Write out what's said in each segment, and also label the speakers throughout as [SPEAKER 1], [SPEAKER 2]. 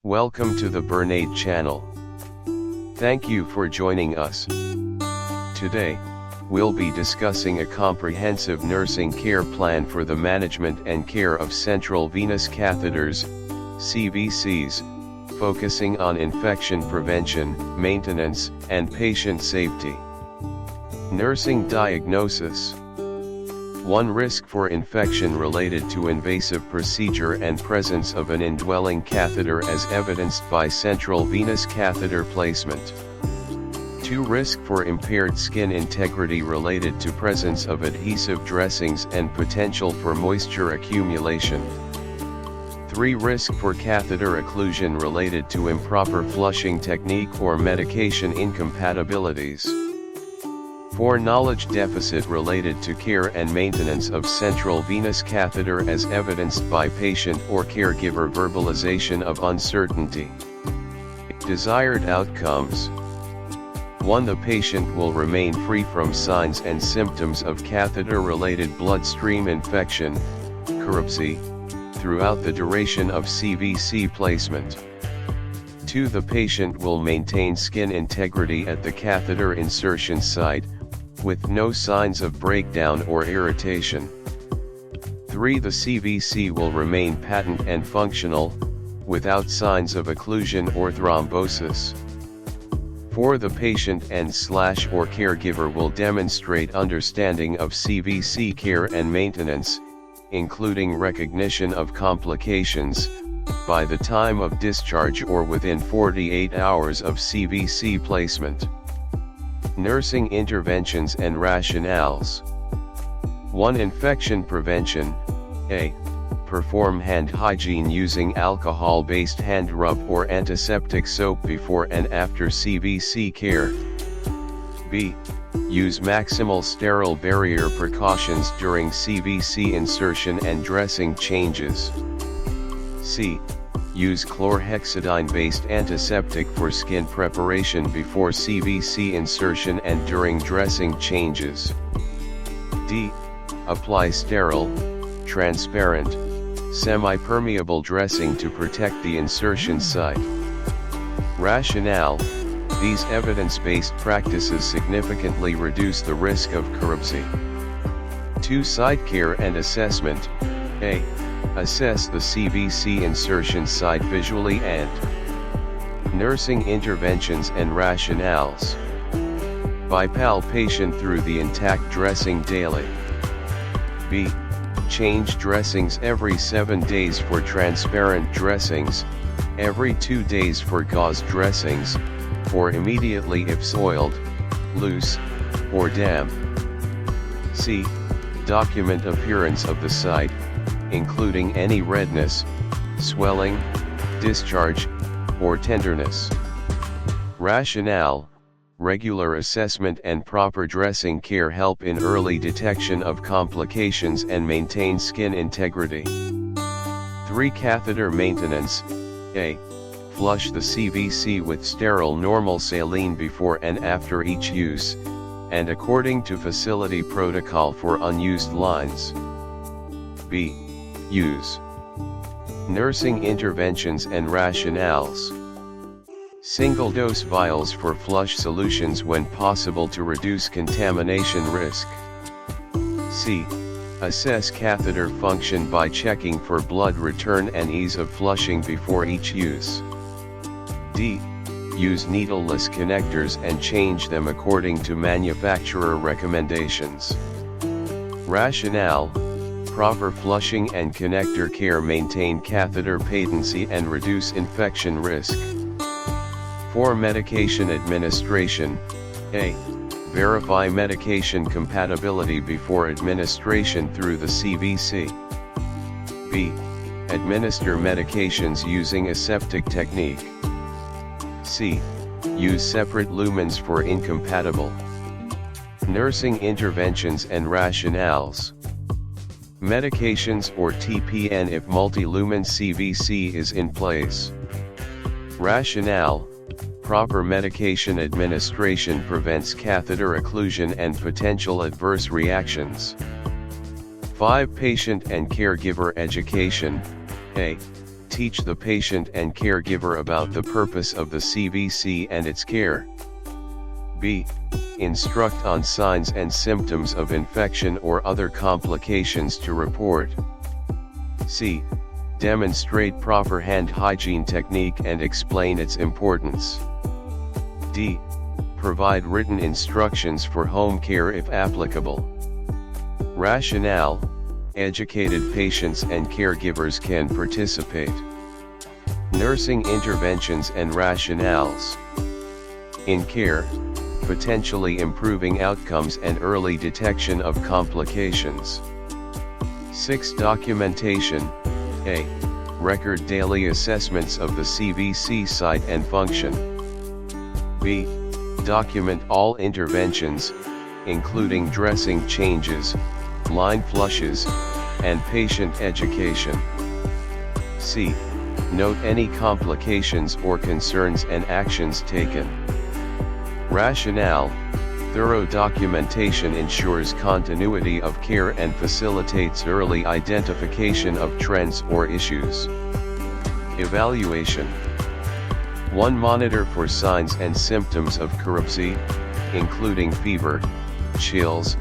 [SPEAKER 1] Welcome to the Bernade channel. Thank you for joining us. Today, we'll be discussing a comprehensive nursing care plan for the management and care of central venous catheters, CVCs, focusing on infection prevention, maintenance, and patient safety. Nursing diagnosis. 1. Risk for infection related to invasive procedure and presence of an indwelling catheter as evidenced by central venous catheter placement. 2. Risk for impaired skin integrity related to presence of adhesive dressings and potential for moisture accumulation. 3. Risk for catheter occlusion related to improper flushing technique or medication incompatibilities. 4. Knowledge deficit related to care and maintenance of central venous catheter as evidenced by patient or caregiver verbalization of uncertainty. Desired outcomes. 1. The patient will remain free from signs and symptoms of catheter-related bloodstream infection, corruption, throughout the duration of CVC placement. 2. The patient will maintain skin integrity at the catheter insertion site, with no signs of breakdown or irritation. 3. The CVC will remain patent and functional, without signs of occlusion or thrombosis. 4. The patient and/or caregiver will demonstrate understanding of CVC care and maintenance, including recognition of complications, by the time of discharge or within 48 hours of CVC placement. Nursing interventions and rationales. 1. Infection prevention. A. Perform hand hygiene using alcohol-based hand rub or antiseptic soap before and after CVC care. B. Use maximal sterile barrier precautions during CVC insertion and dressing changes. C. Use chlorhexidine-based antiseptic for skin preparation before CVC insertion and during dressing changes. D. Apply sterile, transparent, semi-permeable dressing to protect the insertion site. Rationale. These evidence-based practices significantly reduce the risk of corruption. 2. Site care and assessment. A. Assess the CVC insertion site visually and nursing interventions and rationales. By palpation through the intact dressing daily. B. Change dressings every 7 days for transparent dressings, every 2 days for gauze dressings, or immediately if soiled, loose, or damp. C. Document appearance of the site, including any redness, swelling, discharge, or tenderness. Rationale. Regular assessment and proper dressing care help in early detection of complications and maintain skin integrity. 3. Catheter maintenance. A. Flush the CVC with sterile normal saline before and after each use, and according to facility protocol for unused lines. B. Use nursing interventions and rationales. Single-dose vials for flush solutions when possible to reduce contamination risk. C. Assess catheter function by checking for blood return and ease of flushing before each use. D. Use needleless connectors and change them according to manufacturer recommendations. Rationale. Proper flushing and connector care maintain catheter patency and reduce infection risk. 4. Medication administration. A. Verify medication compatibility before administration through the CVC. B. Administer medications using aseptic technique. C. Use separate lumens for incompatible. Nursing interventions and rationales. Medications or TPN if multi-lumen CVC is in place. Rationale. Proper medication administration prevents catheter occlusion and potential adverse reactions. 5. Patient and caregiver education. A. Teach the patient and caregiver about the purpose of the CVC and its care. B. Instruct on signs and symptoms of infection or other complications to report. C. Demonstrate proper hand hygiene technique and explain its importance. D. Provide written instructions for home care if applicable. Rationale: educated patients and caregivers can participate. Nursing interventions and rationales. In care, potentially improving outcomes and early detection of complications. 6. Documentation. A. Record daily assessments of the CVC site and function. B. Document all interventions, including dressing changes, line flushes, and patient education. C. Note any complications or concerns and actions taken. Rationale: thorough documentation ensures continuity of care and facilitates early identification of trends or issues. Evaluation: 1. Monitor for signs and symptoms of CVC, including fever, chills,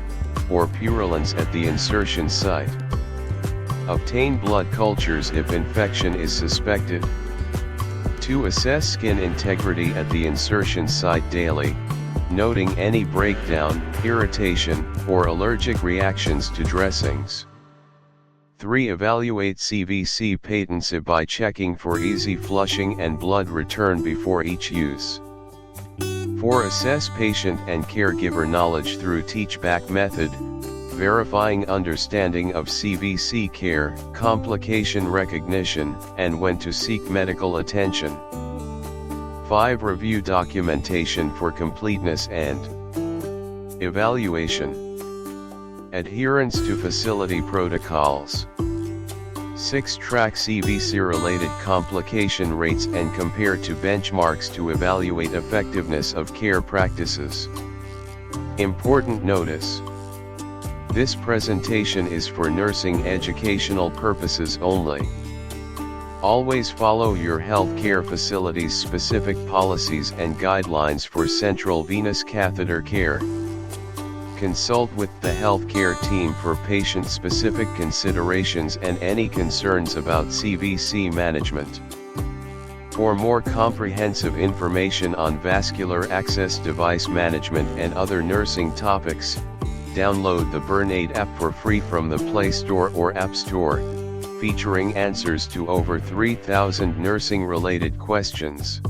[SPEAKER 1] or purulence at the insertion site. Obtain blood cultures if infection is suspected. 2. Assess skin integrity at the insertion site daily, noting any breakdown, irritation, or allergic reactions to dressings. 3. Evaluate CVC patency by checking for easy flushing and blood return before each use. 4. Assess patient and caregiver knowledge through teach-back method, verifying understanding of CVC care, complication recognition, and when to seek medical attention. 5. Review documentation for completeness and evaluation. Adherence to facility protocols. 6. Track CVC-related complication rates and compare to benchmarks to evaluate effectiveness of care practices. Important notice: this presentation is for nursing educational purposes only. Always follow your healthcare facility's specific policies and guidelines for central venous catheter care. Consult with the healthcare team for patient-specific considerations and any concerns about CVC management. For more comprehensive information on vascular access device management and other nursing topics, download the Burnaid app for free from the Play Store or App Store, featuring answers to over 3,000 nursing-related questions.